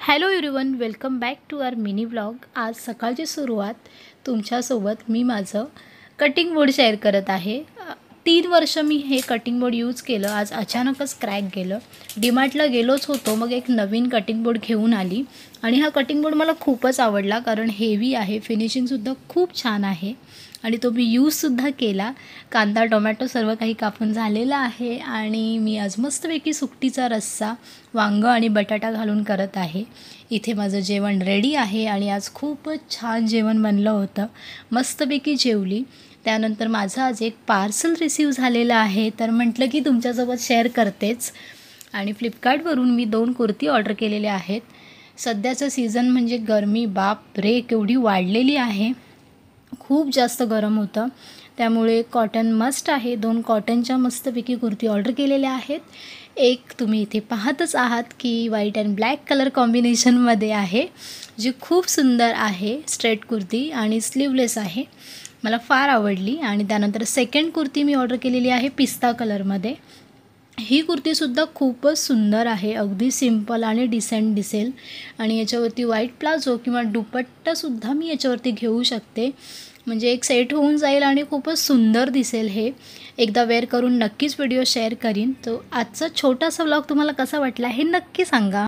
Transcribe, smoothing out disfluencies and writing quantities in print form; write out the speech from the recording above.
Hello everyone, welcome back to our mini vlog. आज सकाळची सुरुवात तुमच्यासोबत मी माझं कटिंग बोर्ड शेअर करत आहे। 3 वर्ष मी हे कटिंग बोर्ड यूज केलं। आज अचानकच क्रॅक गेलं। डीमार्टला गेलोच होतो, मग एक नवीन कटिंग बोर्ड घेऊन आली आणि हा कटिंग बोर्ड मला खूपच आवडला, कारण हेवी आहे, फिनिशिंगसुद्धा खूप छान आहे आणि तो मी यूजसुद्धा केला। कांदा टोमॅटो सर्व काही कापून झालेला आहे आणि मी आज मस्तपैकी सुकटीचा रस्सा वांगं आणि बटाटा घालून करत आहे। इथे माझं जेवण रेडी आहे आणि आज खूपच छान जेवण बनलं होतं। मस्तपैकी जेवली। त्यानंतर माझं आज एक पार्सल रिसीव झालेलं आहे, तर म्हटलं की तुमच्यासोबत शेअर करतेच। आणि फ्लिपकार्टवरून मी 2 कुर्ती ऑर्डर केलेल्या आहेत। सध्याचं सीझन म्हणजे गरमी बाप रे केवढी वाढलेली आहे, खूप जास्त गरम होतं, त्यामुळे कॉटन मस्ट आहे। 2 कॉटनच्या मस्तपैकी कुर्ती ऑर्डर केलेल्या आहेत। एक तुम्ही इथे पाहतच आहात की व्हाईट अँड ब्लॅक कलर कॉम्बिनेशनमध्ये आहे, जी खूप सुंदर आहे। स्ट्रेट कुर्ती आणि स्लीवलेस आहे, मला फार आवडली। आणि त्यानंतर सेकंड कुर्ती मी ऑर्डर केलेली आहे पिस्ता कलरमध्ये। ही कुर्तीसुद्धा खूपच सुंदर आहे, अगदी सिंपल आणि डिसेंट दिसेल आणि याच्यावरती व्हाईट प्लाझो किंवा दुपट्टासुद्धा मी याच्यावरती घेऊ शकते, म्हणजे एक सेट होऊन जाईल आणि खूपच सुंदर दिसेल। हे एकदा वेअर करून नक्कीच व्हिडिओ शेअर करीन। तो आजचा छोटासा व्लॉग तुम्हाला कसा वाटला हे नक्की सांगा।